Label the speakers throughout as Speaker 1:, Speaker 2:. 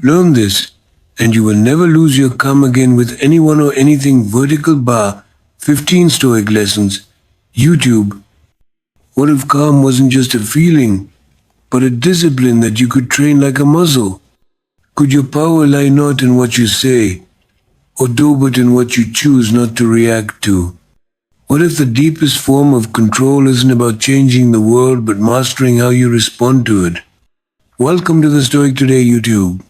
Speaker 1: Learn this, and you will never lose your calm again with anyone or anything. Vertical bar, 15 Stoic lessons, YouTube. What if calm wasn't just a feeling, but a discipline that you could train like a muscle? Could your power lie not in what you say, or do but in what you choose not to react to? What if the deepest form of control isn't about changing the world, but mastering how you respond to it? Welcome to the Stoic Today YouTube.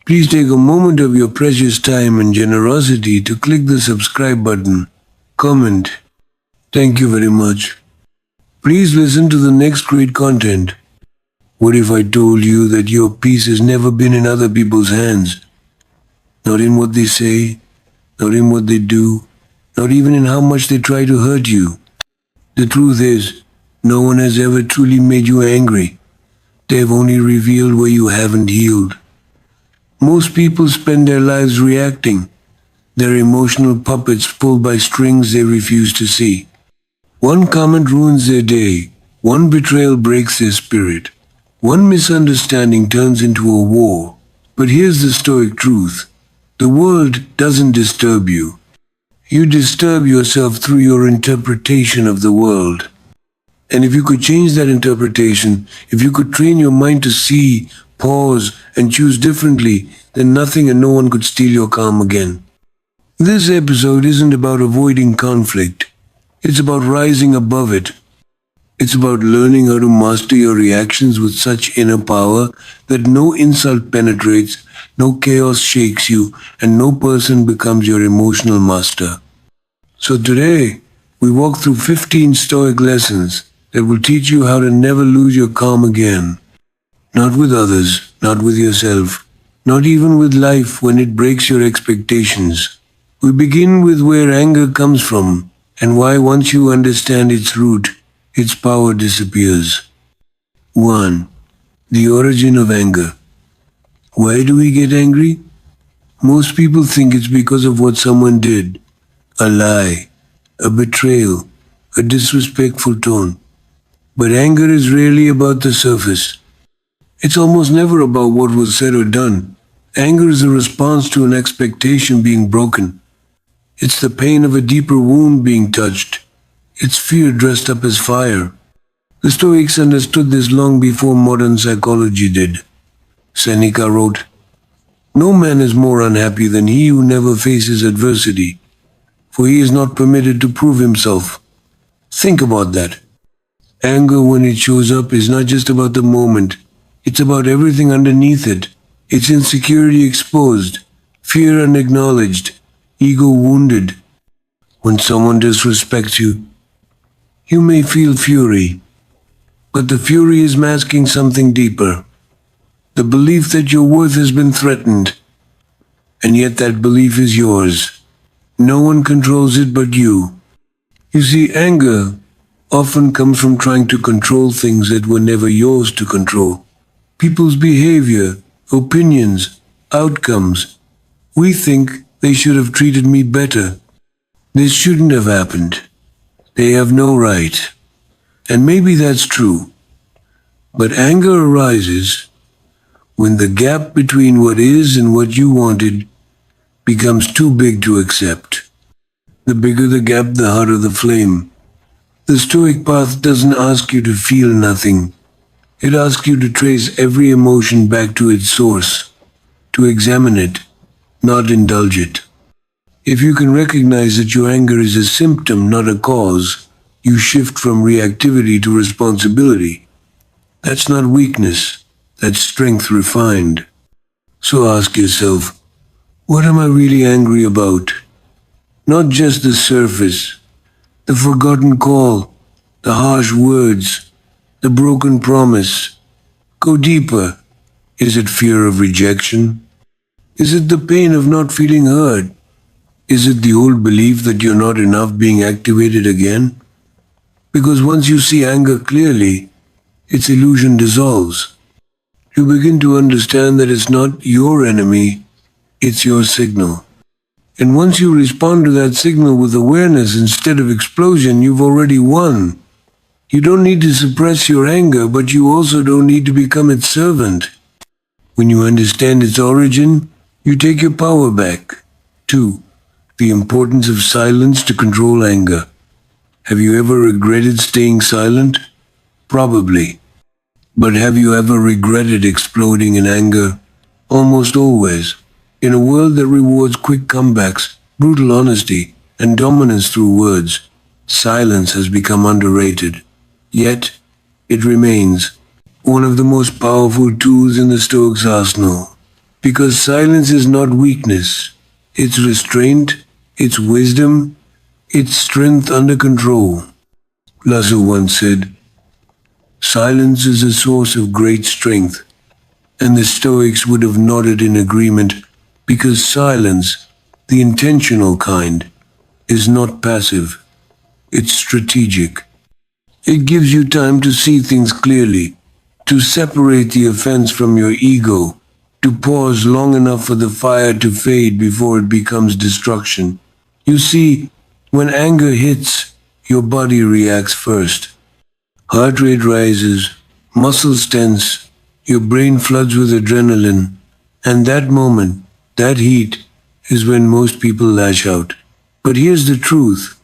Speaker 1: Please take a moment of your precious time and generosity to click the subscribe button. Comment. Thank you very much. Please listen to the next great content. What if I told you that your peace has never been in other people's hands? Not in what they say, not in what they do, not even in how much they try to hurt you. The truth is, no one has ever truly made you angry. They have only revealed where you haven't healed. Most people spend their lives reacting. They're emotional puppets pulled by strings they refuse to see. One comment ruins their day. One betrayal breaks their spirit. One misunderstanding turns into a war. But here's the Stoic truth. The world doesn't disturb you. You disturb yourself through your interpretation of the world. And if you could change that interpretation, if you could train your mind to see, pause, and choose differently, then nothing and no one could steal your calm again. This episode isn't about avoiding conflict. It's about rising above it. It's about learning how to master your reactions with such inner power that no insult penetrates, no chaos shakes you, and no person becomes your emotional master. So today, we walk through 15 Stoic lessons that will teach you how to never lose your calm again. Not with others, not with yourself, not even with life when it breaks your expectations. We begin with where anger comes from and why once you understand its root, its power disappears. 1. The origin of anger. Why do we get angry? Most people think it's because of what someone did. A lie, a betrayal, a disrespectful tone. But anger is rarely about the surface. It's almost never about what was said or done. Anger is a response to an expectation being broken. It's the pain of a deeper wound being touched. It's fear dressed up as fire. The Stoics understood this long before modern psychology did. Seneca wrote, "No man is more unhappy than he who never faces adversity, for he is not permitted to prove himself." Think about that. Anger, when it shows up, is not just about the moment. It's about everything underneath it. It's insecurity exposed, fear unacknowledged, ego wounded. When someone disrespects you, you may feel fury, but the fury is masking something deeper. The belief that your worth has been threatened, and yet that belief is yours. No one controls it but you. You see, anger often comes from trying to control things that were never yours to control. People's behavior, opinions, outcomes. We think they should have treated me better. This shouldn't have happened. They have no right. And maybe that's true. But anger arises when the gap between what is and what you wanted becomes too big to accept. The bigger the gap, the hotter the flame. The Stoic path doesn't ask you to feel nothing. It asks you to trace every emotion back to its source, to examine it, not indulge it. If you can recognize that your anger is a symptom, not a cause, you shift from reactivity to responsibility. That's not weakness, that's strength refined. So ask yourself, what am I really angry about? Not just the surface, the forgotten call, the harsh words, the broken promise. Go deeper. Is it fear of rejection? Is it the pain of not feeling heard? Is it the old belief that you're not enough being activated again? Because once you see anger clearly, its illusion dissolves. You begin to understand that it's not your enemy, it's your signal. And once you respond to that signal with awareness instead of explosion, you've already won. You don't need to suppress your anger, but you also don't need to become its servant. When you understand its origin, you take your power back. 2. The importance of silence to control anger. Have you ever regretted staying silent? Probably. But have you ever regretted exploding in anger? Almost always. In a world that rewards quick comebacks, brutal honesty, and dominance through words, silence has become underrated. Yet, it remains one of the most powerful tools in the Stoics' arsenal. Because silence is not weakness, it's restraint, it's wisdom, it's strength under control. Lasso once said, "Silence is a source of great strength," and the Stoics would have nodded in agreement because silence, the intentional kind, is not passive, it's strategic. It gives you time to see things clearly, to separate the offense from your ego, to pause long enough for the fire to fade before it becomes destruction. You see, when anger hits, your body reacts first. Heart rate rises, muscles tense, your brain floods with adrenaline, and that moment, that heat, is when most people lash out. But here's the truth.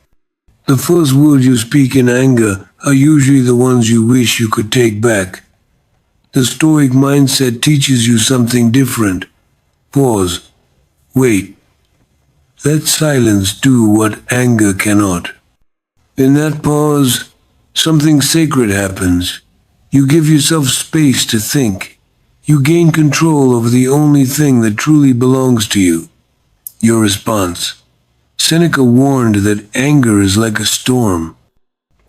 Speaker 1: The first words you speak in anger are usually the ones you wish you could take back. The Stoic mindset teaches you something different. Pause. Wait. Let silence do what anger cannot. In that pause, something sacred happens. You give yourself space to think. You gain control over the only thing that truly belongs to you, your response. Seneca warned that anger is like a storm.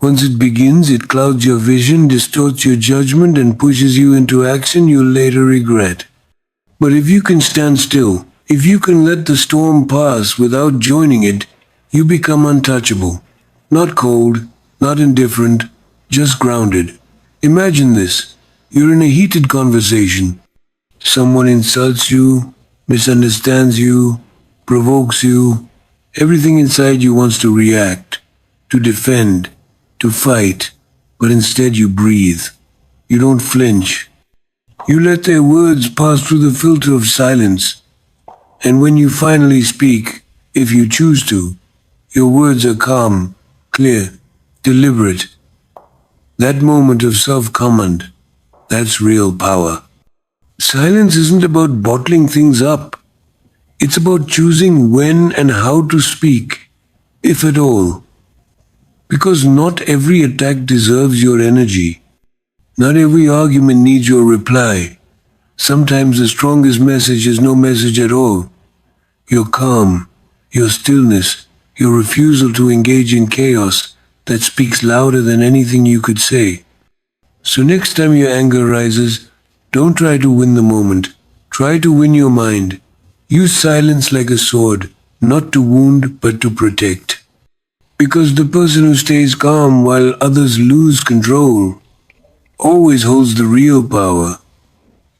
Speaker 1: Once it begins, it clouds your vision, distorts your judgment, and pushes you into action you'll later regret. But if you can stand still, if you can let the storm pass without joining it, you become untouchable. Not cold, not indifferent, just grounded. Imagine this. You're in a heated conversation. Someone insults you, misunderstands you, provokes you. Everything inside you wants to react, to defend, to fight, but instead you breathe. You don't flinch. You let their words pass through the filter of silence. And when you finally speak, if you choose to, your words are calm, clear, deliberate. That moment of self-command, that's real power. Silence isn't about bottling things up. It's about choosing when and how to speak, if at all. Because not every attack deserves your energy. Not every argument needs your reply. Sometimes the strongest message is no message at all. Your calm, your stillness, your refusal to engage in chaos that speaks louder than anything you could say. So next time your anger rises, don't try to win the moment. Try to win your mind. Use silence like a sword, not to wound but to protect. Because the person who stays calm while others lose control always holds the real power.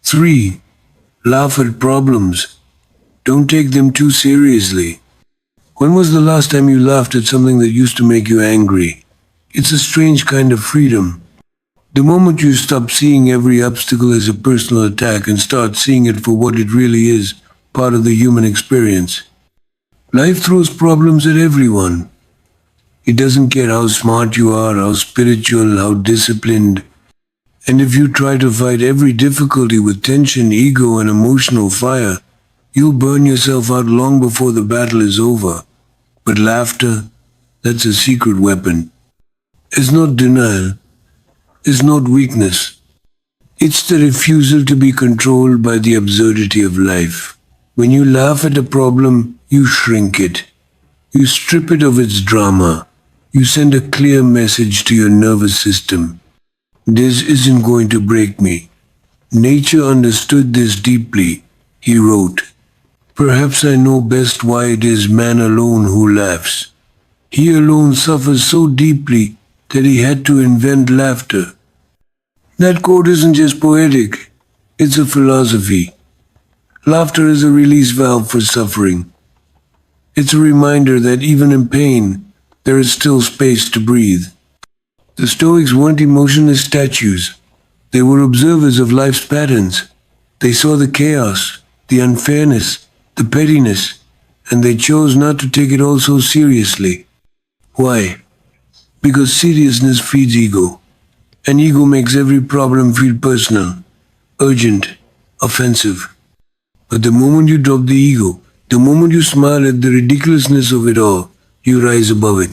Speaker 1: 3. Laugh at problems. Don't take them too seriously. When was the last time you laughed at something that used to make you angry? It's a strange kind of freedom. The moment you stop seeing every obstacle as a personal attack and start seeing it for what it really is, part of the human experience. Life throws problems at everyone. It doesn't care how smart you are, how spiritual, how disciplined. And if you try to fight every difficulty with tension, ego, and emotional fire, you'll burn yourself out long before the battle is over. But laughter, that's a secret weapon. It's not denial. It's not weakness. It's the refusal to be controlled by the absurdity of life. When you laugh at a problem, you shrink it. You strip it of its drama. You send a clear message to your nervous system. This isn't going to break me. Nature understood this deeply. He wrote, "Perhaps I know best why it is man alone who laughs. He alone suffers so deeply that he had to invent laughter." That quote isn't just poetic, it's a philosophy. Laughter is a release valve for suffering. It's a reminder that even in pain, there is still space to breathe. The Stoics weren't emotionless statues. They were observers of life's patterns. They saw the chaos, the unfairness, the pettiness, and they chose not to take it all so seriously. Why? Because seriousness feeds ego, and ego makes every problem feel personal, urgent, offensive. But the moment you drop the ego, the moment you smile at the ridiculousness of it all, you rise above it.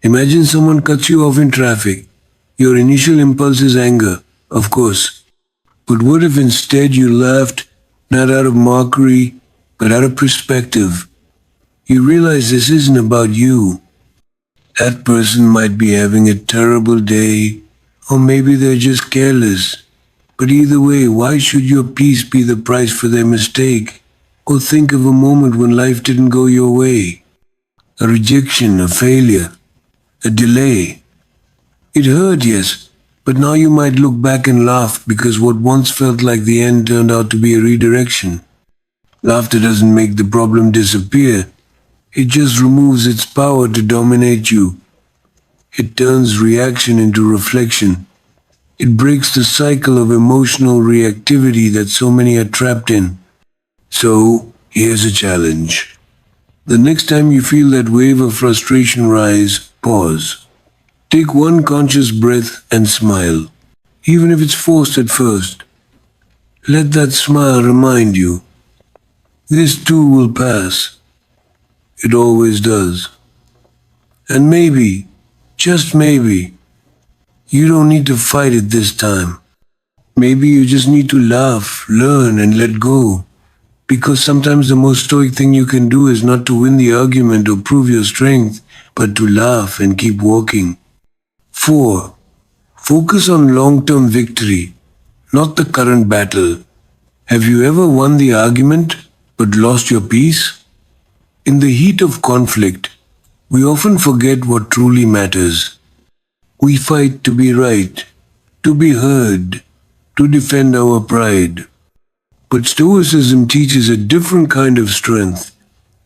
Speaker 1: Imagine someone cuts you off in traffic. Your initial impulse is anger, of course. But what if instead you laughed, not out of mockery, but out of perspective? You realize this isn't about you. That person might be having a terrible day, or maybe they're just careless. But either way, why should your peace be the price for their mistake? Or think of a moment when life didn't go your way. A rejection, a failure, a delay. It hurt, yes, but now you might look back and laugh because what once felt like the end turned out to be a redirection. Laughter doesn't make the problem disappear. It just removes its power to dominate you. It turns reaction into reflection. It breaks the cycle of emotional reactivity that so many are trapped in. So, here's a challenge. The next time you feel that wave of frustration rise, pause. Take one conscious breath and smile, even if it's forced at first. Let that smile remind you, this too will pass. It always does. And maybe, just maybe, you don't need to fight it this time. Maybe you just need to laugh, learn, and let go. Because sometimes the most stoic thing you can do is not to win the argument or prove your strength, but to laugh and keep walking. 4. Focus on long-term victory, not the current battle. Have you ever won the argument but lost your peace? In the heat of conflict, we often forget what truly matters. We fight to be right, to be heard, to defend our pride. But Stoicism teaches a different kind of strength,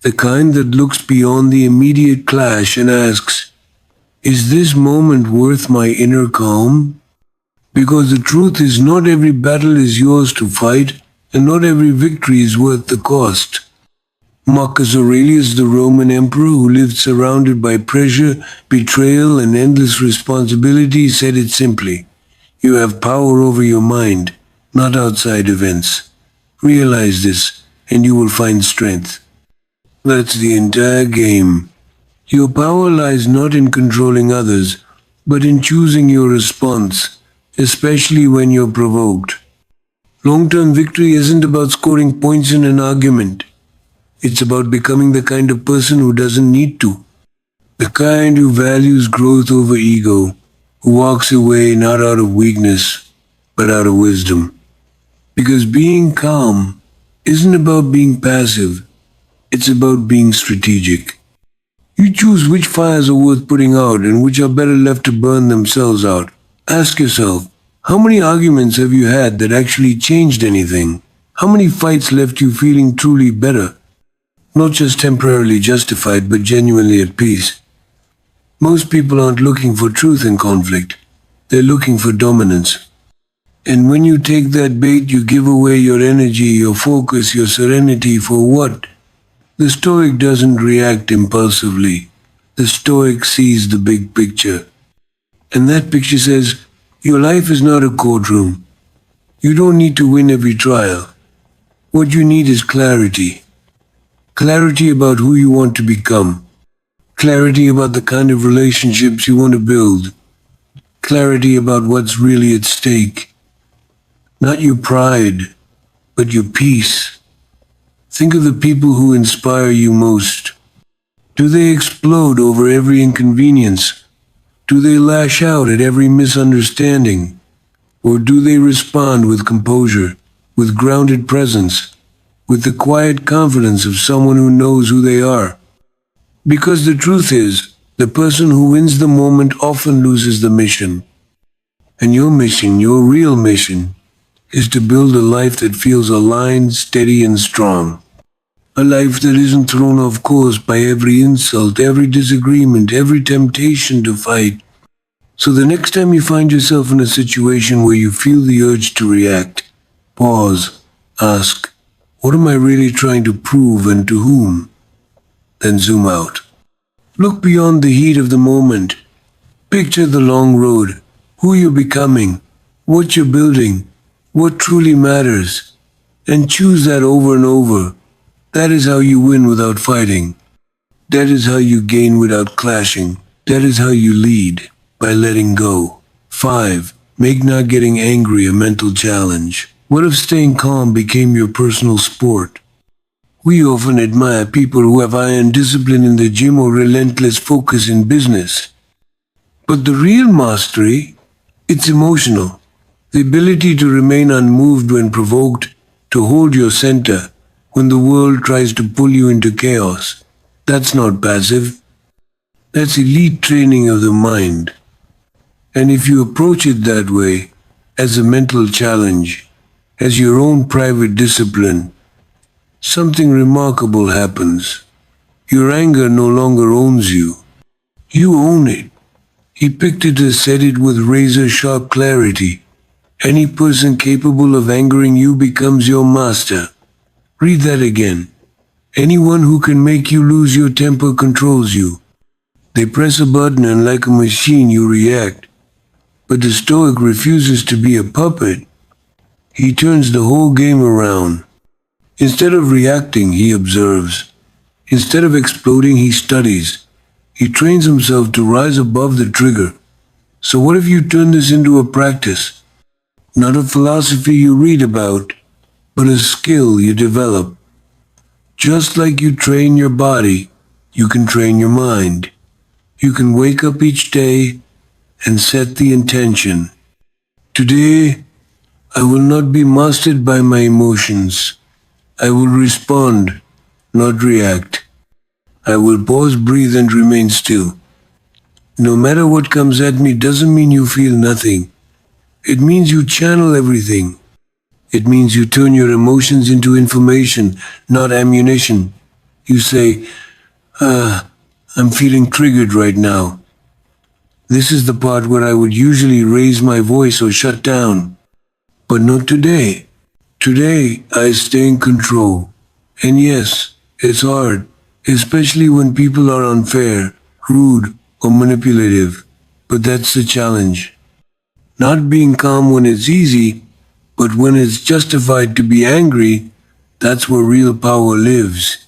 Speaker 1: the kind that looks beyond the immediate clash and asks, is this moment worth my inner calm? Because the truth is not every battle is yours to fight, and not every victory is worth the cost. Marcus Aurelius, the Roman emperor who lived surrounded by pressure, betrayal, and endless responsibility, said it simply, you have power over your mind, not outside events. Realize this, and you will find strength. That's the entire game. Your power lies not in controlling others, but in choosing your response, especially when you're provoked. Long-term victory isn't about scoring points in an argument. It's about becoming the kind of person who doesn't need to. The kind who values growth over ego, who walks away not out of weakness, but out of wisdom. Because being calm isn't about being passive, it's about being strategic. You choose which fires are worth putting out and which are better left to burn themselves out. Ask yourself, how many arguments have you had that actually changed anything? How many fights left you feeling truly better? Not just temporarily justified, but genuinely at peace. Most people aren't looking for truth in conflict. They're looking for dominance. And when you take that bait, you give away your energy, your focus, your serenity for what? The Stoic doesn't react impulsively. The Stoic sees the big picture. And that picture says, your life is not a courtroom. You don't need to win every trial. What you need is clarity. Clarity about who you want to become. Clarity about the kind of relationships you want to build. Clarity about what's really at stake. Not your pride, but your peace. Think of the people who inspire you most. Do they explode over every inconvenience? Do they lash out at every misunderstanding? Or do they respond with composure, with grounded presence, with the quiet confidence of someone who knows who they are? Because the truth is, the person who wins the moment often loses the mission. And your mission, your real mission, is to build a life that feels aligned, steady, and strong. A life that isn't thrown off course by every insult, every disagreement, every temptation to fight. So the next time you find yourself in a situation where you feel the urge to react, pause, Ask, what am I really trying to prove and to whom? Then zoom out. Look beyond the heat of the moment. Picture the long road, who you're becoming, what you're building, what truly matters, and choose that over and over. That is how you win without fighting. That is how you gain without clashing. That is how you lead, by letting go. 5. Make not getting angry a mental challenge. What if staying calm became your personal sport? We often admire people who have iron discipline in the gym or relentless focus in business. But the real mastery, it's emotional. The ability to remain unmoved when provoked, to hold your center when the world tries to pull you into chaos. That's not passive. That's elite training of the mind. And if you approach it that way, as a mental challenge, as your own private discipline, something remarkable happens. Your anger no longer owns you. You own it. Epictetus said it with razor-sharp clarity. Any person capable of angering you becomes your master. Read that again. Anyone who can make you lose your temper controls you. They press a button and like a machine you react. But the Stoic refuses to be a puppet. He turns the whole game around. Instead of reacting, he observes. Instead of exploding, he studies. He trains himself to rise above the trigger. So what if you turn this into a practice? Not a philosophy you read about, but a skill you develop. Just like you train your body, you can train your mind. You can wake up each day and set the intention. Today, I will not be mastered by my emotions. I will respond, not react. I will pause, breathe, and remain still. No matter what comes at me doesn't mean you feel nothing. It means you channel everything. It means you turn your emotions into information, not ammunition. You say, I'm feeling triggered right now. This is the part where I would usually raise my voice or shut down. But not today. Today, I stay in control. And yes, it's hard, especially when people are unfair, rude, or manipulative. But that's the challenge. Not being calm when it's easy, but when it's justified to be angry, that's where real power lives.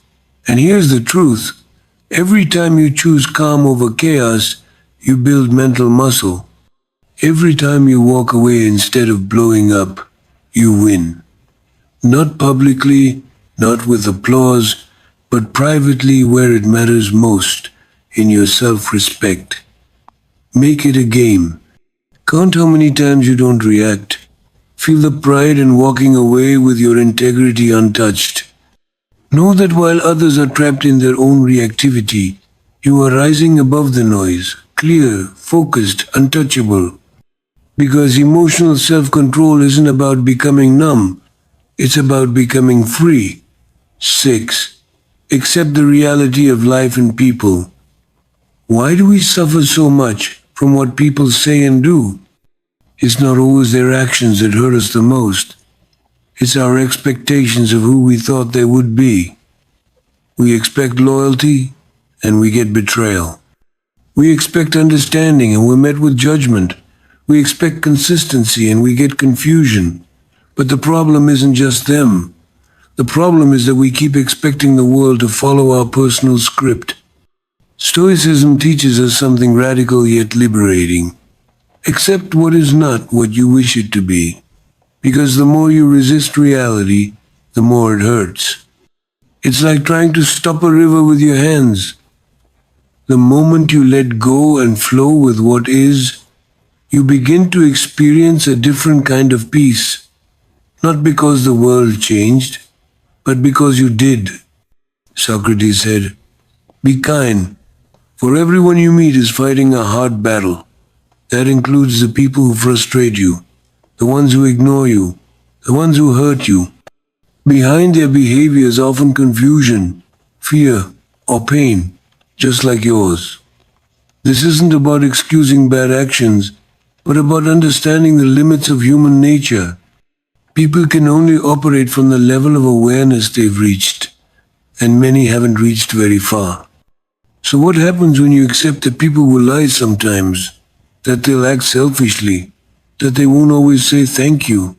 Speaker 1: And here's the truth. Every time you choose calm over chaos, you build mental muscle. Every time you walk away instead of blowing up, you win. Not publicly, not with applause, but privately where it matters most, in your self-respect. Make it a game. Count how many times you don't react. Feel the pride in walking away with your integrity untouched. Know that while others are trapped in their own reactivity, you are rising above the noise, clear, focused, untouchable. Because emotional self-control isn't about becoming numb, it's about becoming free. 6. Accept the reality of life and people. Why do we suffer so much from what people say and do? It's not always their actions that hurt us the most. It's our expectations of who we thought they would be. We expect loyalty, and we get betrayal. We expect understanding, and we're met with judgment. We expect consistency, and we get confusion. But the problem isn't just them. The problem is that we keep expecting the world to follow our personal script. Stoicism teaches us something radical yet liberating. Accept what is not what you wish it to be, because the more you resist reality, the more it hurts. It's like trying to stop a river with your hands. The moment you let go and flow with what is, you begin to experience a different kind of peace, not because the world changed, but because you did. Socrates said, "Be kind, for everyone you meet is fighting a hard battle. That includes the people who frustrate you, the ones who ignore you, the ones who hurt you. Behind their behavior is often confusion, fear, or pain, just like yours. This isn't about excusing bad actions, but about understanding the limits of human nature. People can only operate from the level of awareness they've reached, and many haven't reached very far. So what happens when you accept that people will lie sometimes, that they'll act selfishly, that they won't always say thank you,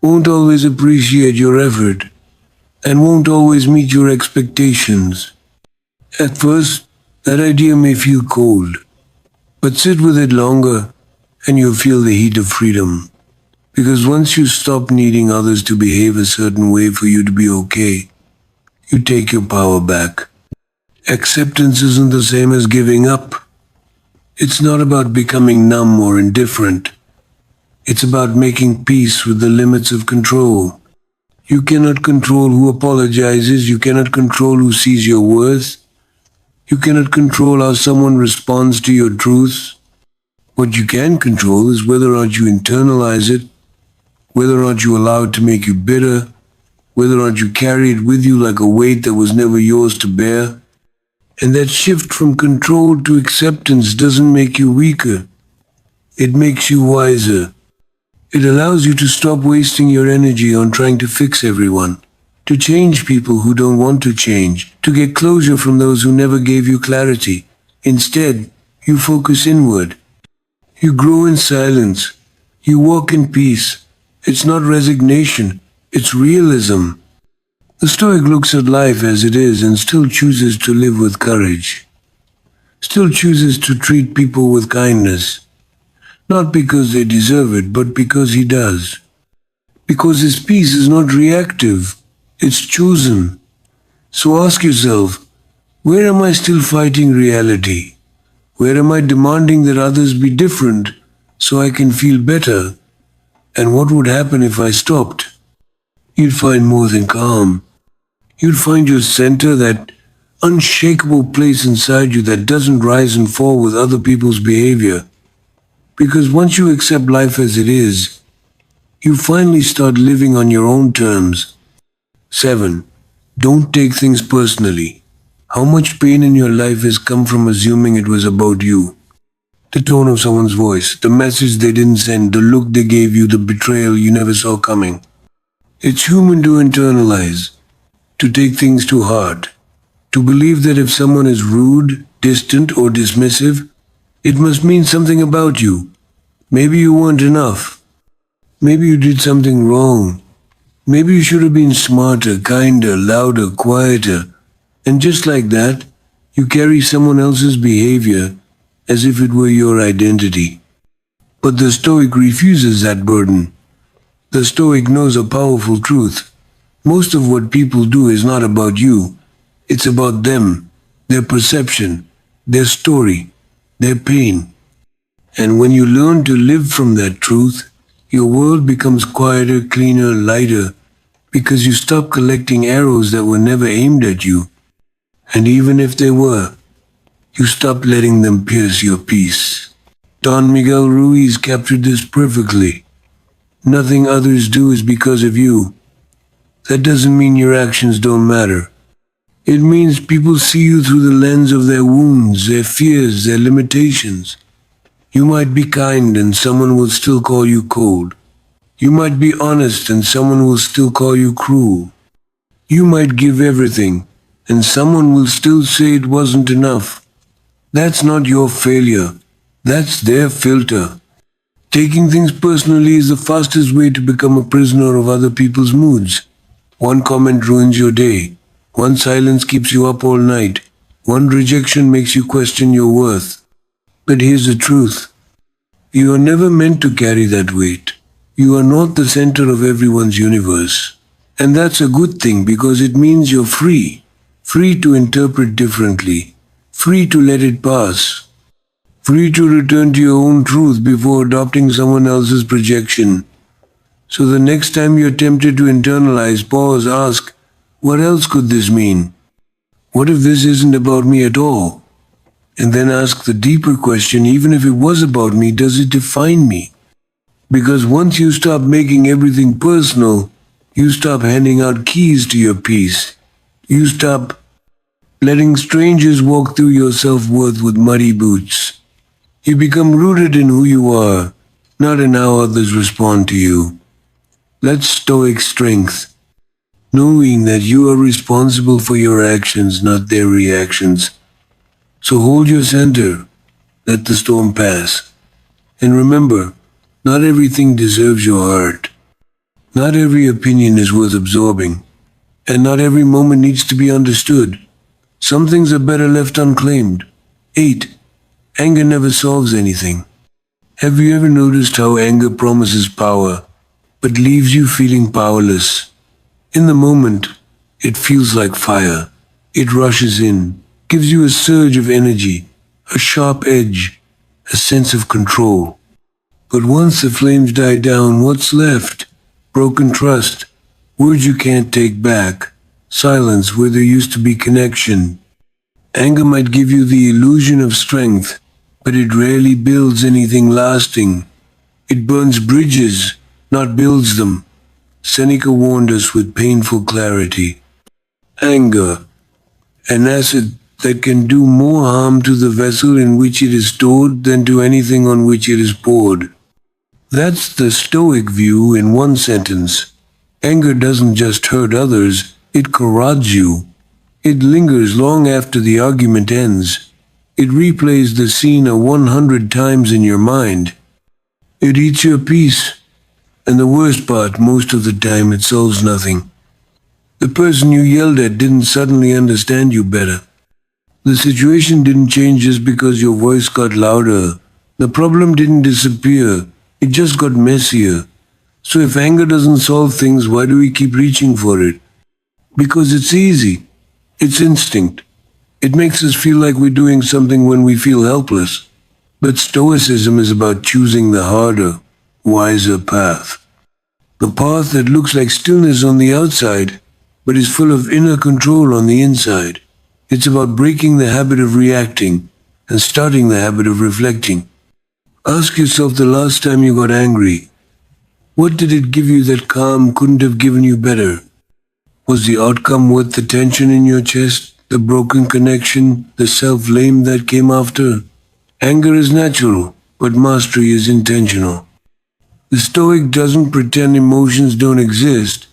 Speaker 1: won't always appreciate your effort, and won't always meet your expectations? At first, that idea may feel cold, but sit with it longer and you'll feel the heat of freedom. Because once you stop needing others to behave a certain way for you to be okay, you take your power back. Acceptance isn't the same as giving up. It's not about becoming numb or indifferent. It's about making peace with the limits of control. You cannot control who apologizes. You cannot control who sees your worth. You cannot control how someone responds to your truth. What you can control is whether or not you internalize it, whether or not you allow it to make you bitter, whether or not you carry it with you like a weight that was never yours to bear. And that shift from control to acceptance doesn't make you weaker. It makes you wiser. It allows you to stop wasting your energy on trying to fix everyone, to change people who don't want to change, to get closure from those who never gave you clarity. Instead, you focus inward. You grow in silence. You walk in peace. It's not resignation, it's realism. The Stoic looks at life as it is and still chooses to live with courage. Still chooses to treat people with kindness. Not because they deserve it, but because he does. Because his peace is not reactive, it's chosen. So ask yourself, where am I still fighting reality? Where am I demanding that others be different so I can feel better? And what would happen if I stopped? You'd find more than calm. You'd find your center, that unshakable place inside you that doesn't rise and fall with other people's behavior. Because once you accept life as it is, you finally start living on your own terms. 7. Don't take things personally. How much pain in your life has come from assuming it was about you? The tone of someone's voice, the message they didn't send, the look they gave you, the betrayal you never saw coming. It's human to internalize, to take things too hard, to believe that if someone is rude, distant, or dismissive, it must mean something about you. Maybe you weren't enough. Maybe you did something wrong. Maybe you should have been smarter, kinder, louder, quieter. And just like that, you carry someone else's behavior as if it were your identity. But the Stoic refuses that burden. The Stoic knows a powerful truth. Most of what people do is not about you. It's about them, their perception, their story, their pain. And when you learn to live from that truth, your world becomes quieter, cleaner, lighter, because you stop collecting arrows that were never aimed at you. And even if they were, you stop letting them pierce your peace. Don Miguel Ruiz captured this perfectly. Nothing others do is because of you. That doesn't mean your actions don't matter. It means people see you through the lens of their wounds, their fears, their limitations. You might be kind and someone will still call you cold. You might be honest and someone will still call you cruel. You might give everything and someone will still say it wasn't enough. That's not your failure. That's their filter. Taking things personally is the fastest way to become a prisoner of other people's moods. One comment ruins your day. One silence keeps you up all night. One rejection makes you question your worth. But here's the truth. You are never meant to carry that weight. You are not the center of everyone's universe. And that's a good thing because it means you're free. Free to interpret differently. Free to let it pass. Free to return to your own truth before adopting someone else's projection. So the next time you're tempted to internalize, pause, ask, what else could this mean? What if this isn't about me at all? And then ask the deeper question, even if it was about me, does it define me? Because once you stop making everything personal, you stop handing out keys to your peace. You stop letting strangers walk through your self-worth with muddy boots. You become rooted in who you are, not in how others respond to you. That's Stoic strength, knowing that you are responsible for your actions, not their reactions. So hold your center, let the storm pass. And remember, not everything deserves your heart. Not every opinion is worth absorbing, and not every moment needs to be understood. Some things are better left unclaimed. 8. Anger never solves anything. Have you ever noticed how anger promises power, but leaves you feeling powerless? In the moment, it feels like fire. It rushes in, gives you a surge of energy, a sharp edge, a sense of control. But once the flames die down, what's left? Broken trust, words you can't take back, silence where there used to be connection. Anger might give you the illusion of strength, but it rarely builds anything lasting. It burns bridges, not builds them. Seneca warned us with painful clarity. Anger, an acid that can do more harm to the vessel in which it is stored than to anything on which it is poured. That's the Stoic view in one sentence. Anger doesn't just hurt others, it corrodes you. It lingers long after the argument ends. It replays the scene 100 times in your mind. It eats your peace. And the worst part, most of the time, it solves nothing. The person you yelled at didn't suddenly understand you better. The situation didn't change just because your voice got louder. The problem didn't disappear. It just got messier. So if anger doesn't solve things, why do we keep reaching for it? Because it's easy. It's instinct. It makes us feel like we're doing something when we feel helpless. But Stoicism is about choosing the harder, wiser path. The path that looks like stillness on the outside, but is full of inner control on the inside. It's about breaking the habit of reacting and starting the habit of reflecting. Ask yourself the last time you got angry. What did it give you that calm couldn't have given you better? Was the outcome worth the tension in your chest, the broken connection, the self-blame that came after? Anger is natural, but mastery is intentional. The Stoic doesn't pretend emotions don't exist.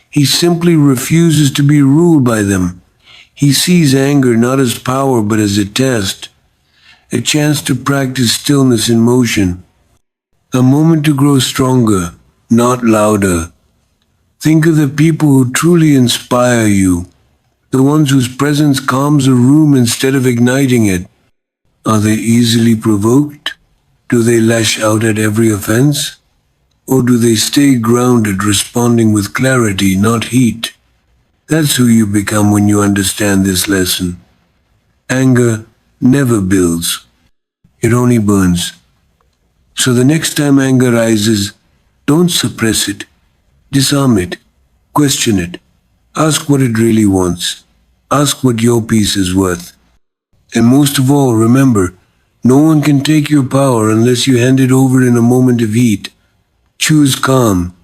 Speaker 1: He simply refuses to be ruled by them. He sees anger not as power but as a test, a chance to practice stillness in motion, a moment to grow stronger, not louder. Think of the people who truly inspire you, the ones whose presence calms a room instead of igniting it. Are they easily provoked? Do they lash out at every offense? Or do they stay grounded, responding with clarity, not heat? That's who you become when you understand this lesson. Anger never builds. It only burns. So the next time anger rises, don't suppress it. Disarm it. Question it. Ask what it really wants. Ask what your peace is worth. And most of all, remember, no one can take your power unless you hand it over in a moment of heat. Choose calm.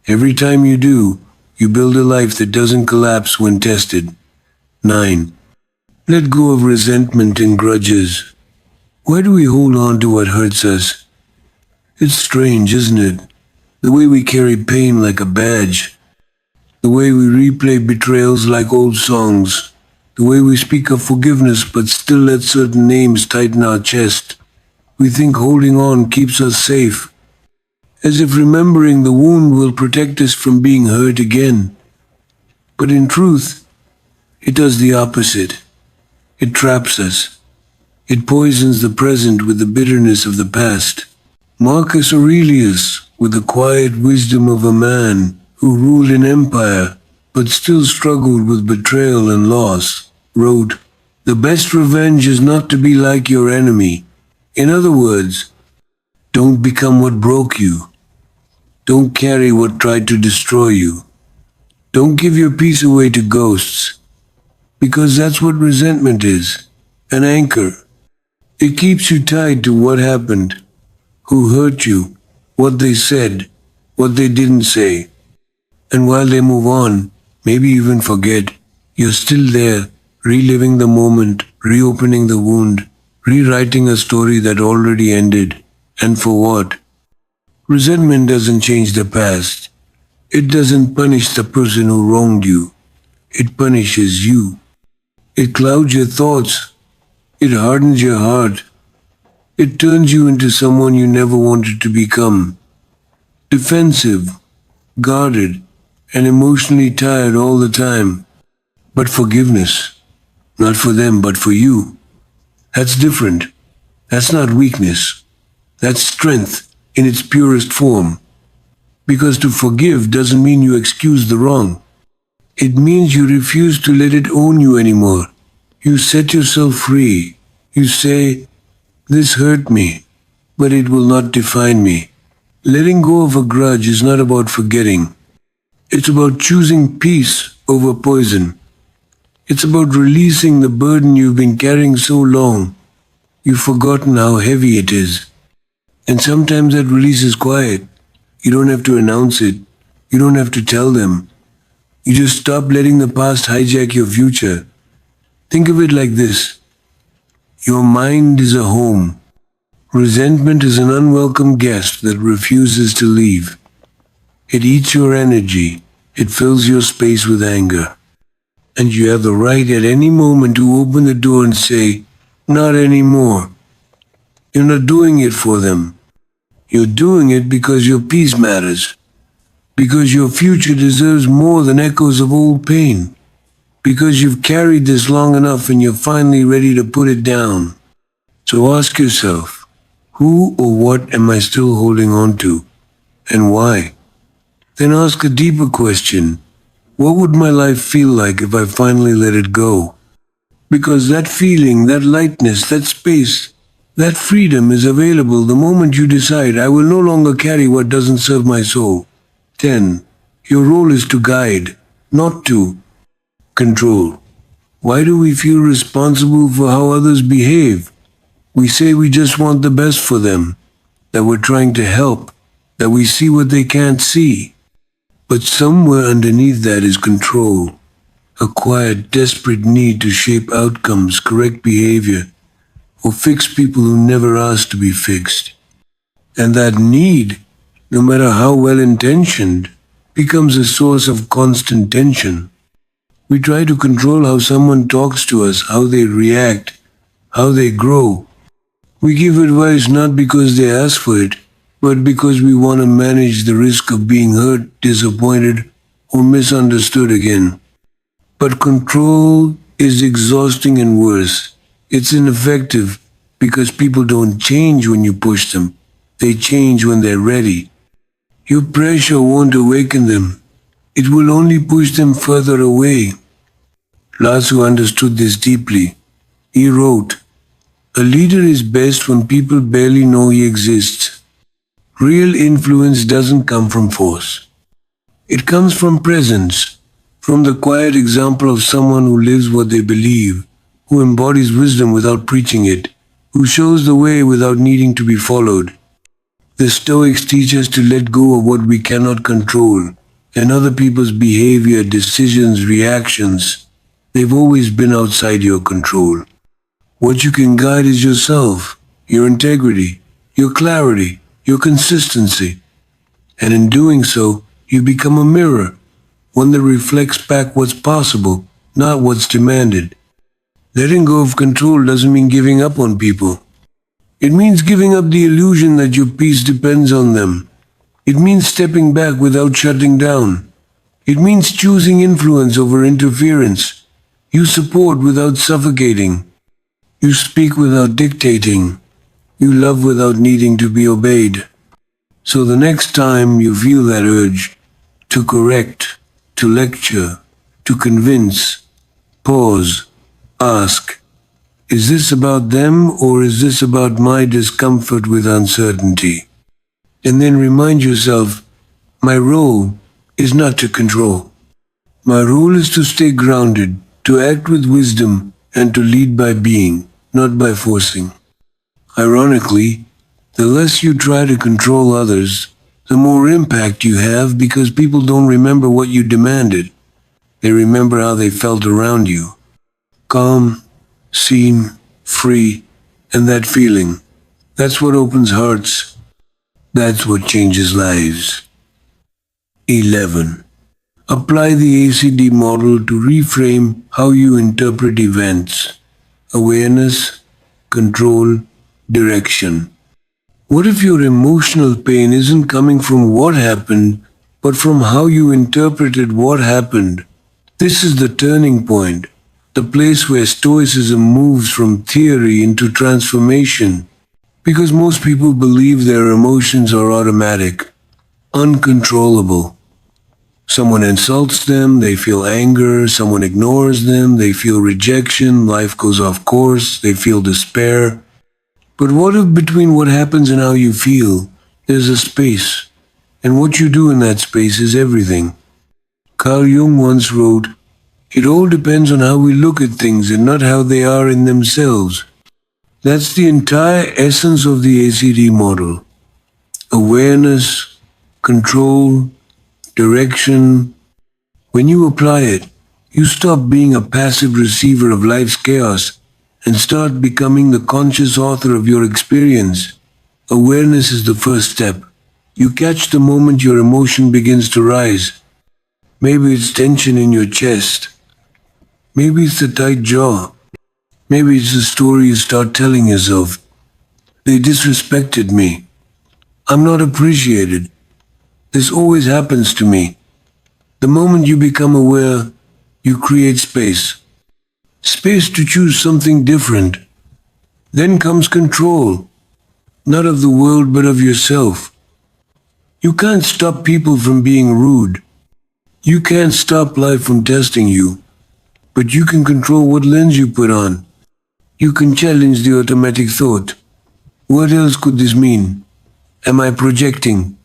Speaker 1: Every time you do, you build a life that doesn't collapse when tested. 9. Let go of resentment and grudges. Why do we hold on to what hurts us? It's strange, isn't it? The way we carry pain like a badge. The way we replay betrayals like old songs. The way we speak of forgiveness but still let certain names tighten our chest. We think holding on keeps us safe, as if remembering the wound will protect us from being hurt again. But in truth, it does the opposite. It traps us. It poisons the present with the bitterness of the past. Marcus Aurelius, with the quiet wisdom of a man who ruled an empire but still struggled with betrayal and loss, wrote, "The best revenge is not to be like your enemy." In other words, don't become what broke you. Don't carry what tried to destroy you. Don't give your peace away to ghosts, because that's what resentment is, an anchor. It keeps you tied to what happened, who hurt you, what they said, what they didn't say. And while they move on, maybe even forget, you're still there, reliving the moment, reopening the wound, rewriting a story that already ended. And for what? Resentment doesn't change the past. It doesn't punish the person who wronged you. It punishes you. It clouds your thoughts. It hardens your heart. It turns you into someone you never wanted to become. Defensive, guarded, and emotionally tired all the time. But forgiveness, not for them, but for you. That's different. That's not weakness. That's strength in its purest form. Because to forgive doesn't mean you excuse the wrong. It means you refuse to let it own you anymore. You set yourself free. You say, "This hurt me, but it will not define me." Letting go of a grudge is not about forgetting. It's about choosing peace over poison. It's about releasing the burden you've been carrying so long. You've forgotten how heavy it is. And sometimes that release is quiet. You don't have to announce it. You don't have to tell them. You just stop letting the past hijack your future. Think of it like this. Your mind is a home. Resentment is an unwelcome guest that refuses to leave. It eats your energy. It fills your space with anger. And you have the right at any moment to open the door and say, "Not anymore." You're not doing it for them. You're doing it because your peace matters. Because your future deserves more than echoes of old pain. Because you've carried this long enough and you're finally ready to put it down. So ask yourself, who or what am I still holding on to? And why? Then ask a deeper question. What would my life feel like if I finally let it go? Because that feeling, that lightness, that space, that freedom is available the moment you decide, "I will no longer carry what doesn't serve my soul." 10. Your role is to guide, not to control. Why do we feel responsible for how others behave? We say we just want the best for them, that we're trying to help, that we see what they can't see. But somewhere underneath that is control, a quiet, desperate need to shape outcomes, correct behavior, or fix people who never asked to be fixed. And that need, no matter how well intentioned, becomes a source of constant tension. We try to control how someone talks to us, how they react, how they grow. We give advice not because they ask for it, but because we want to manage the risk of being hurt, disappointed, or misunderstood again. But control is exhausting and worse. It's ineffective because people don't change when you push them. They change when they're ready. Your pressure won't awaken them. It will only push them further away. Lasu understood this deeply. He wrote, "A leader is best when people barely know he exists." Real influence doesn't come from force. It comes from presence, from the quiet example of someone who lives what they believe, who embodies wisdom without preaching it, who shows the way without needing to be followed. The Stoics teach us to let go of what we cannot control, and other people's behavior, decisions, reactions. They've always been outside your control. What you can guide is yourself, your integrity, your clarity, your consistency. And in doing so, you become a mirror, one that reflects back what's possible, not what's demanded. Letting go of control doesn't mean giving up on people. It means giving up the illusion that your peace depends on them. It means stepping back without shutting down. It means choosing influence over interference. You support without suffocating. You speak without dictating. You love without needing to be obeyed. So the next time you feel that urge to correct, to lecture, to convince, pause, ask, is this about them or is this about my discomfort with uncertainty? And then remind yourself, my role is not to control. My role is to stay grounded, to act with wisdom, and to lead by being, not by forcing. Ironically, the less you try to control others, the more impact you have because people don't remember what you demanded. They remember how they felt around you. Calm, seen, free, and that feeling. That's what opens hearts. That's what changes lives. 11. Apply the ACD model to reframe how you interpret events. Awareness, control, direction. What if your emotional pain isn't coming from what happened, but from how you interpreted what happened? This is the turning point, the place where Stoicism moves from theory into transformation. Because most people believe their emotions are automatic, uncontrollable. Someone insults them, they feel anger. Someone ignores them, they feel rejection. Life goes off course, they feel despair. But what if between what happens and how you feel, there's a space, and what you do in that space is everything? Carl Jung once wrote, "It all depends on how we look at things and not how they are in themselves." That's the entire essence of the ACD model. Awareness, control, direction. When you apply it, you stop being a passive receiver of life's chaos and start becoming the conscious author of your experience. Awareness is the first step. You catch the moment your emotion begins to rise. Maybe it's tension in your chest. Maybe it's the tight jaw. Maybe it's the story you start telling yourself. They disrespected me. I'm not appreciated. This always happens to me. The moment you become aware, you create space. Space to choose something different. Then comes control, not of the world but of yourself. You can't stop people from being rude. You can't stop life from testing you. But you can control what lens you put on. You can challenge the automatic thought. What else could this mean? Am I projecting?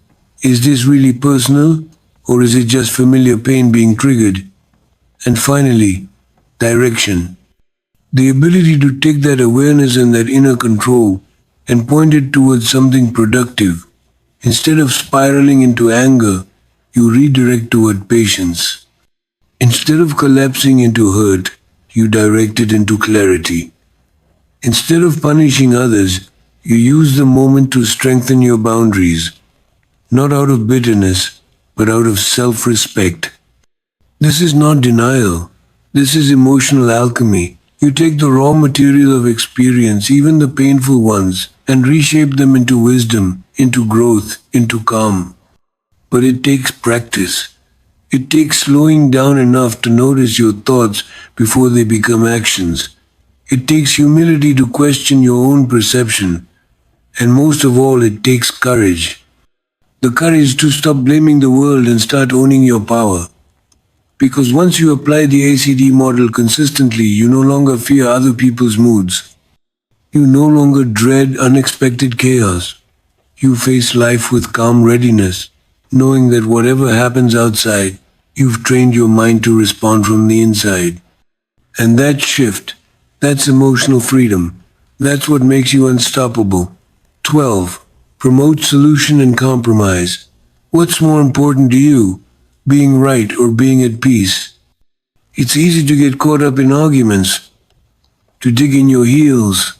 Speaker 1: Is this really personal, or is it just familiar pain being triggered? And finally, direction. The ability to take that awareness and that inner control and point it towards something productive. Instead of spiraling into anger, you redirect toward patience. Instead of collapsing into hurt, you direct it into clarity. Instead of punishing others, you use the moment to strengthen your boundaries, not out of bitterness, but out of self-respect. This is not denial. This is emotional alchemy. You take the raw material of experience, even the painful ones, and reshape them into wisdom, into growth, into calm. But it takes practice. It takes slowing down enough to notice your thoughts before they become actions. It takes humility to question your own perception. And most of all, it takes courage. The courage to stop blaming the world and start owning your power. Because once you apply the ACD model consistently, you no longer fear other people's moods. You no longer dread unexpected chaos. You face life with calm readiness, knowing that whatever happens outside, you've trained your mind to respond from the inside. And that shift, that's emotional freedom. That's what makes you unstoppable. 12. Promote solution and compromise. What's more important to you, being right or being at peace? It's easy to get caught up in arguments, to dig in your heels,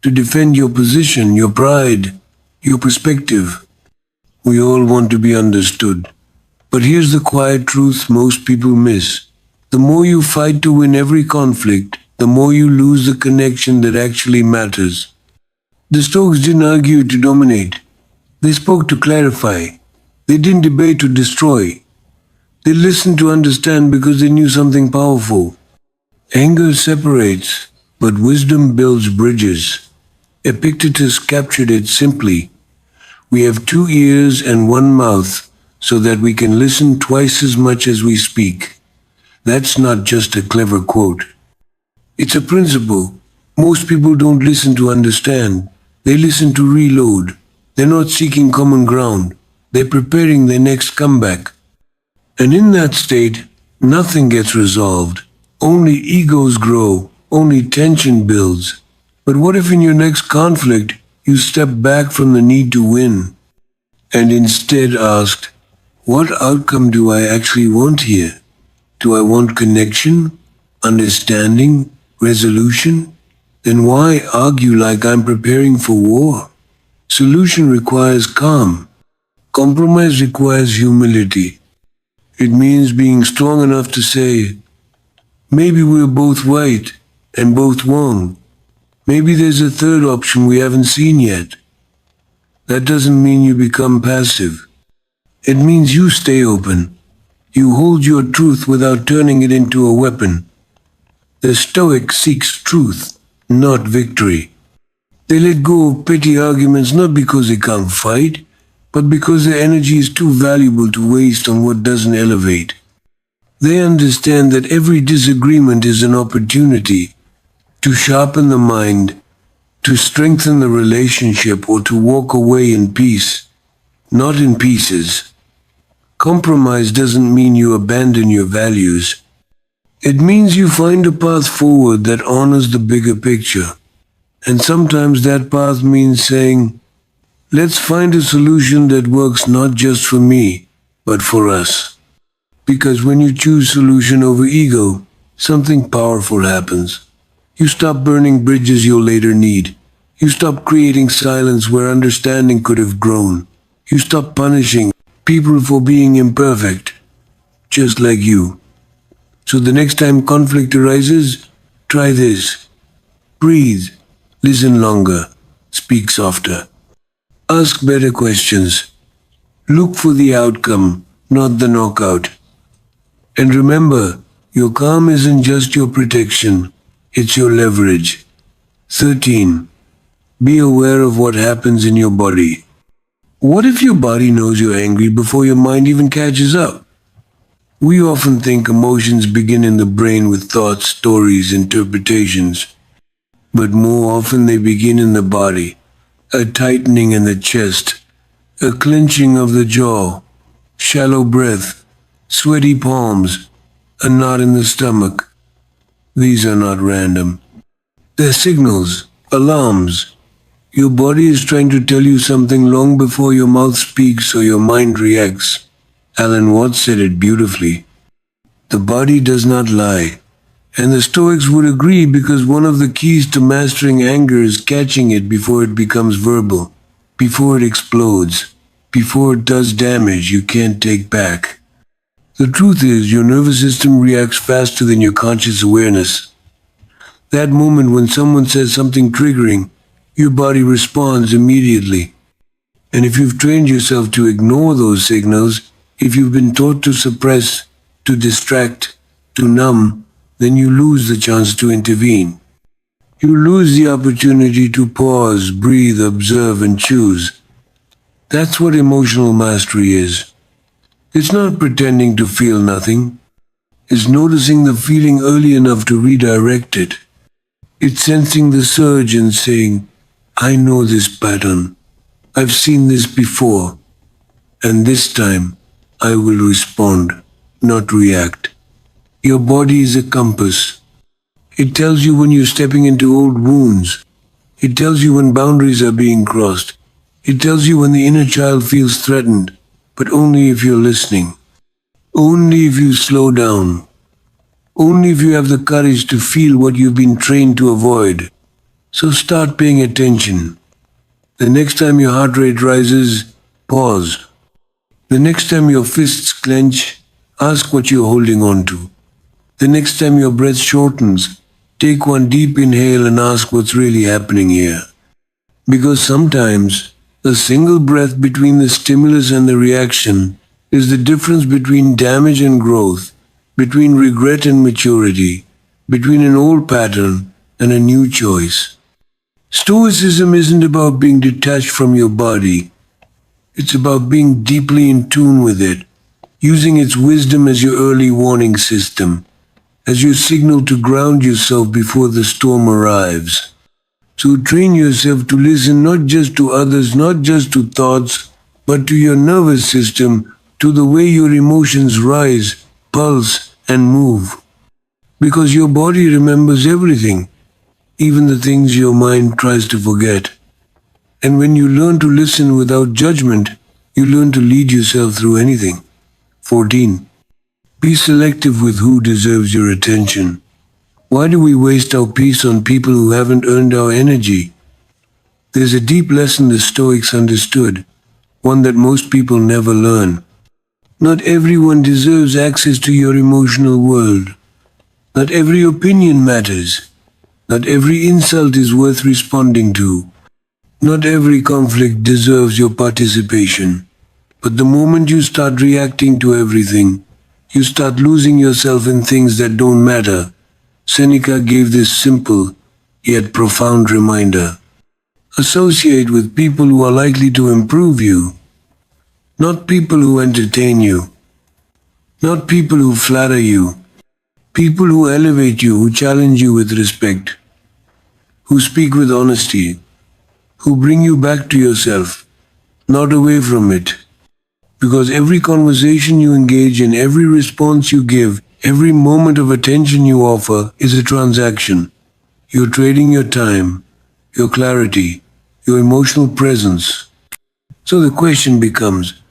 Speaker 1: to defend your position, your pride, your perspective. We all want to be understood. But here's the quiet truth most people miss. The more you fight to win every conflict, the more you lose the connection that actually matters. The Stoics didn't argue to dominate. They spoke to clarify. They didn't debate to destroy. They listened to understand because they knew something powerful. Anger separates, but wisdom builds bridges. Epictetus captured it simply. We have 2 ears and 1 mouth, so that we can listen twice as much as we speak. That's not just a clever quote. It's a principle. Most people don't listen to understand. They listen to reload. They're not seeking common ground. They're preparing their next comeback. And in that state, nothing gets resolved. Only egos grow. Only tension builds. But what if in your next conflict, you step back from the need to win and instead asked, what outcome do I actually want here? Do I want connection, understanding, resolution? Then why argue like I'm preparing for war? Solution requires calm. Compromise requires humility. It means being strong enough to say, maybe we're both right and both wrong. Maybe there's a third option we haven't seen yet. That doesn't mean you become passive. It means you stay open. You hold your truth without turning it into a weapon. The Stoic seeks truth, not victory. They let go of petty arguments not because they can't fight, but because their energy is too valuable to waste on what doesn't elevate. They understand that every disagreement is an opportunity to sharpen the mind, to strengthen the relationship, or to walk away in peace, not in pieces. Compromise doesn't mean you abandon your values. It means you find a path forward that honors the bigger picture. And sometimes that path means saying, let's find a solution that works not just for me, but for us. Because when you choose solution over ego, something powerful happens. You stop burning bridges you'll later need. You stop creating silence where understanding could have grown. You stop punishing people for being imperfect, just like you. So the next time conflict arises, try this. Breathe. Listen longer. Speak softer. Ask better questions. Look for the outcome, not the knockout. And remember, your calm isn't just your protection, it's your leverage. 13. Be aware of what happens in your body. What if your body knows you're angry before your mind even catches up? We often think emotions begin in the brain with thoughts, stories, interpretations. But more often they begin in the body. A tightening in the chest, a clenching of the jaw, shallow breath, sweaty palms, a knot in the stomach. These are not random. They're signals, alarms. Your body is trying to tell you something long before your mouth speaks or your mind reacts. Alan Watts said it beautifully. The body does not lie. And the Stoics would agree because one of the keys to mastering anger is catching it before it becomes verbal, before it explodes, before it does damage you can't take back. The truth is, your nervous system reacts faster than your conscious awareness. That moment when someone says something triggering, your body responds immediately. And if you've trained yourself to ignore those signals, if you've been taught to suppress, to distract, to numb, then you lose the chance to intervene. You lose the opportunity to pause, breathe, observe, and choose. That's what emotional mastery is. It's not pretending to feel nothing. It's noticing the feeling early enough to redirect it. It's sensing the surge and saying, I know this pattern. I've seen this before. And this time, I will respond, not react. Your body is a compass. It tells you when you're stepping into old wounds. It tells you when boundaries are being crossed. It tells you when the inner child feels threatened, but only if you're listening. Only if you slow down. Only if you have the courage to feel what you've been trained to avoid. So start paying attention. The next time your heart rate rises, pause. The next time your fists clench, ask what you're holding on to. The next time your breath shortens, take one deep inhale and ask what's really happening here. Because sometimes, a single breath between the stimulus and the reaction is the difference between damage and growth, between regret and maturity, between an old pattern and a new choice. Stoicism isn't about being detached from your body. It's about being deeply in tune with it, using its wisdom as your early warning system, as your signal to ground yourself before the storm arrives. So train yourself to listen not just to others, not just to thoughts, but to your nervous system, to the way your emotions rise, pulse, and move. Because your body remembers everything, even the things your mind tries to forget. And when you learn to listen without judgment, you learn to lead yourself through anything. 14. Be selective with who deserves your attention. Why do we waste our peace on people who haven't earned our energy? There's a deep lesson the Stoics understood, one that most people never learn. Not everyone deserves access to your emotional world. Not every opinion matters. Not every insult is worth responding to. Not every conflict deserves your participation. But the moment you start reacting to everything, you start losing yourself in things that don't matter. Seneca gave this simple yet profound reminder. Associate with people who are likely to improve you, not people who entertain you, not people who flatter you, people who elevate you, who challenge you with respect, who speak with honesty, who bring you back to yourself, not away from it. Because every conversation you engage in, every response you give, every moment of attention you offer is a transaction. You're trading your time, your clarity, your emotional presence. So the question becomes,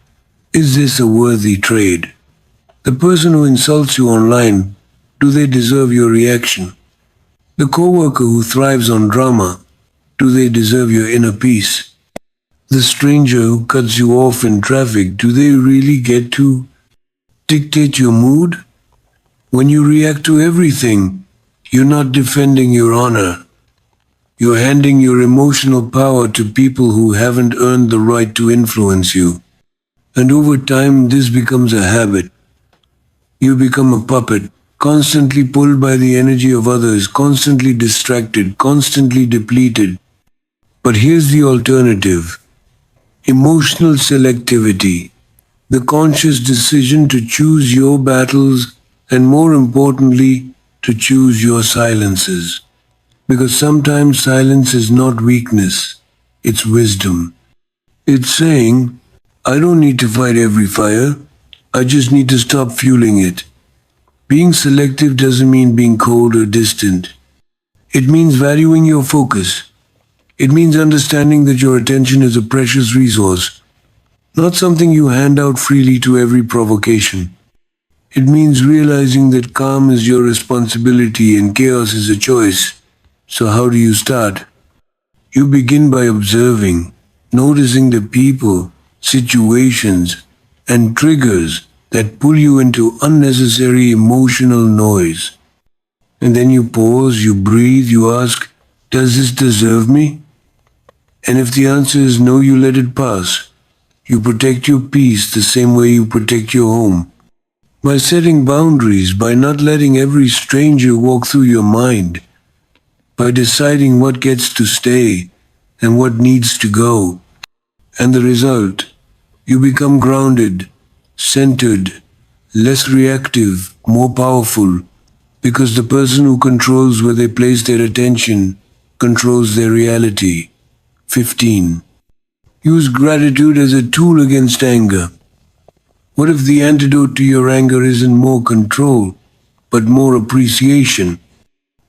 Speaker 1: is this a worthy trade? The person who insults you online, do they deserve your reaction? The coworker who thrives on drama, do they deserve your inner peace? The stranger who cuts you off in traffic, do they really get to dictate your mood? When you react to everything, you're not defending your honor. You're handing your emotional power to people who haven't earned the right to influence you. And over time, this becomes a habit. You become a puppet, constantly pulled by the energy of others, constantly distracted, constantly depleted. But here's the alternative. Emotional selectivity. The conscious decision to choose your battles and, more importantly, to choose your silences. Because sometimes silence is not weakness, it's wisdom. It's saying, I don't need to fight every fire, I just need to stop fueling it. Being selective doesn't mean being cold or distant. It means valuing your focus. It means understanding that your attention is a precious resource, not something you hand out freely to every provocation. It means realizing that calm is your responsibility and chaos is a choice. So how do you start? You begin by observing, noticing the people, situations, and triggers that pull you into unnecessary emotional noise. And then you pause, you breathe, you ask, does this deserve me? And if the answer is no, you let it pass. You protect your peace the same way you protect your home. By setting boundaries, by not letting every stranger walk through your mind, by deciding what gets to stay and what needs to go. And the result, you become grounded, centered, less reactive, more powerful, because the person who controls where they place their attention controls their reality. 15. Use gratitude as a tool against anger. What if the antidote to your anger isn't more control, but more appreciation?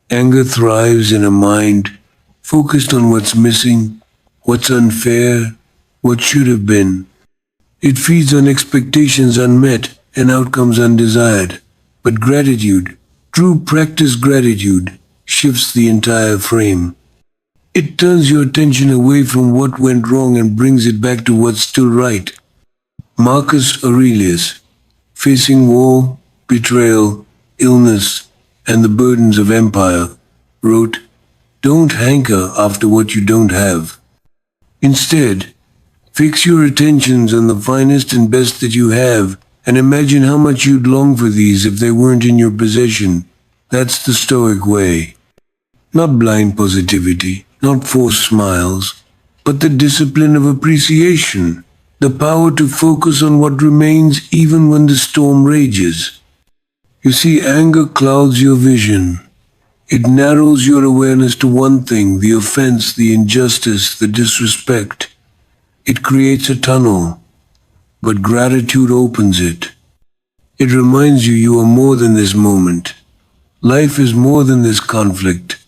Speaker 1: Anger thrives in a mind focused on what's missing, what's unfair, what should have been. It feeds on expectations unmet and outcomes undesired. But gratitude, true practice gratitude, shifts the entire frame. It turns your attention away from what went wrong and brings it back to what's still right. Marcus Aurelius, facing war, betrayal, illness, and the burdens of empire, wrote, don't hanker after what you don't have. Instead, fix your attentions on the finest and best that you have and imagine how much you'd long for these if they weren't in your possession. That's the Stoic way. Not blind positivity, not forced smiles, but the discipline of appreciation, the power to focus on what remains even when the storm rages. You see, anger clouds your vision. It narrows your awareness to one thing, the offense, the injustice, the disrespect. It creates a tunnel, but gratitude opens it. It reminds you you are more than this moment. Life is more than this conflict.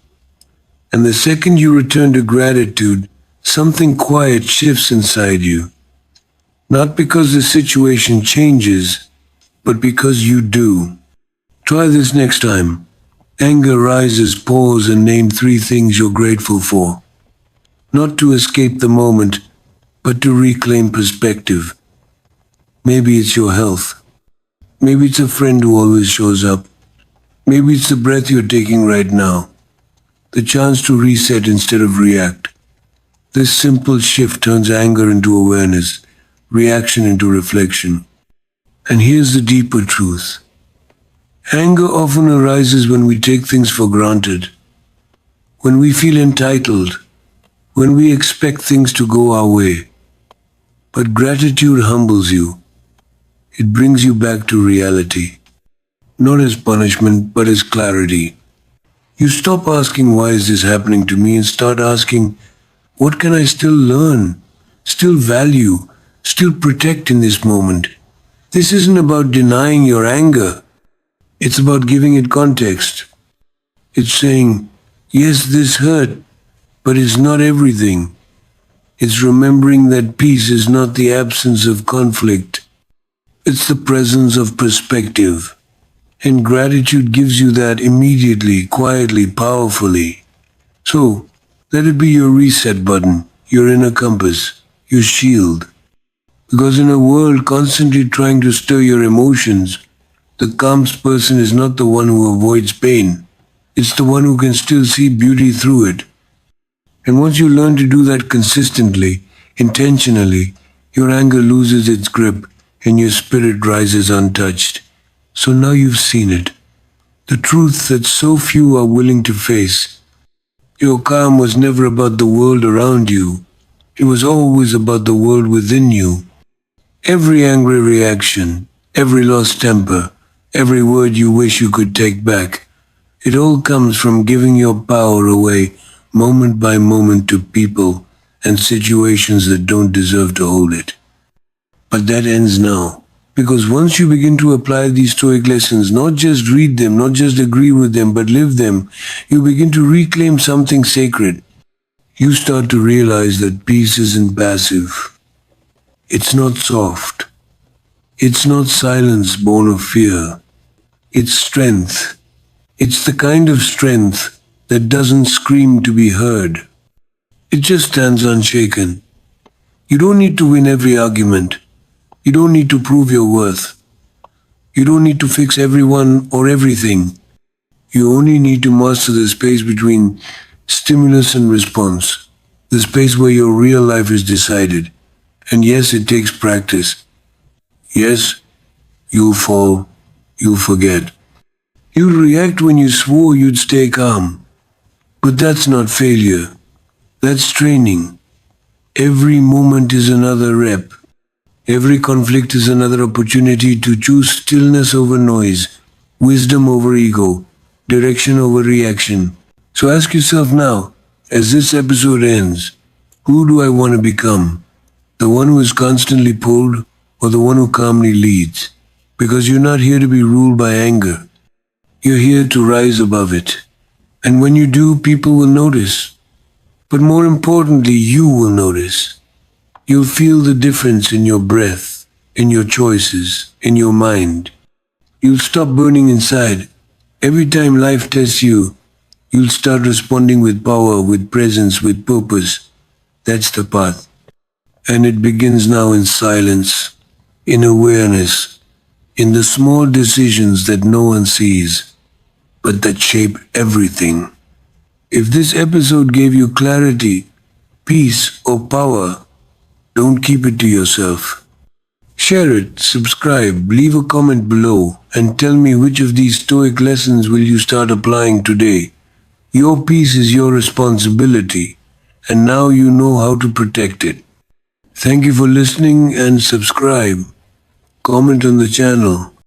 Speaker 1: And the second you return to gratitude, something quiet shifts inside you. Not because the situation changes, but because you do. Try this next time. Anger rises, pause, and name 3 things you're grateful for. Not to escape the moment, but to reclaim perspective. Maybe it's your health. Maybe it's a friend who always shows up. Maybe it's the breath you're taking right now. The chance to reset instead of react. This simple shift turns anger into awareness, reaction into reflection. And here's the deeper truth. Anger often arises when we take things for granted, when we feel entitled, when we expect things to go our way. But gratitude humbles you. It brings you back to reality, not as punishment, but as clarity. You stop asking, why is this happening to me, and start asking, what can I still learn, still value, still protect in this moment? This isn't about denying your anger. It's about giving it context. It's saying, yes, this hurt, but it's not everything. It's remembering that peace is not the absence of conflict. It's the presence of perspective. And gratitude gives you that immediately, quietly, powerfully. So, let it be your reset button, your inner compass, your shield. Because in a world constantly trying to stir your emotions, the calmest person is not the one who avoids pain. It's the one who can still see beauty through it. And once you learn to do that consistently, intentionally, your anger loses its grip and your spirit rises untouched. So now you've seen it. The truth that so few are willing to face. Your calm was never about the world around you. It was always about the world within you. Every angry reaction, every lost temper, every word you wish you could take back, it all comes from giving your power away moment by moment to people and situations that don't deserve to hold it. But that ends now. Because once you begin to apply these Stoic lessons, not just read them, not just agree with them, but live them, you begin to reclaim something sacred. You start to realize that peace isn't passive. It's not soft. It's not silence born of fear. It's strength. It's the kind of strength that doesn't scream to be heard. It just stands unshaken. You don't need to win every argument. You don't need to prove your worth. You don't need to fix everyone or everything. You only need to master the space between stimulus and response, the space where your real life is decided. And yes, it takes practice. Yes, you'll fall, you'll forget. You'll react when you swore you'd stay calm. But that's not failure. That's training. Every moment is another rep. Every conflict is another opportunity to choose stillness over noise, wisdom over ego, direction over reaction. So ask yourself now, as this episode ends, who do I want to become? The one who is constantly pulled or the one who calmly leads? Because you're not here to be ruled by anger. You're here to rise above it. And when you do, people will notice. But more importantly, you will notice. You'll feel the difference in your breath, in your choices, in your mind. You'll stop burning inside. Every time life tests you, you'll start responding with power, with presence, with purpose. That's the path. And it begins now in silence, in awareness, in the small decisions that no one sees, but that shape everything. If this episode gave you clarity, peace, or power, don't keep it to yourself. Share it, subscribe, leave a comment below, and tell me which of these Stoic lessons will you start applying today. Your peace is your responsibility, and now you know how to protect it. Thank you for listening and subscribe. Comment on the channel.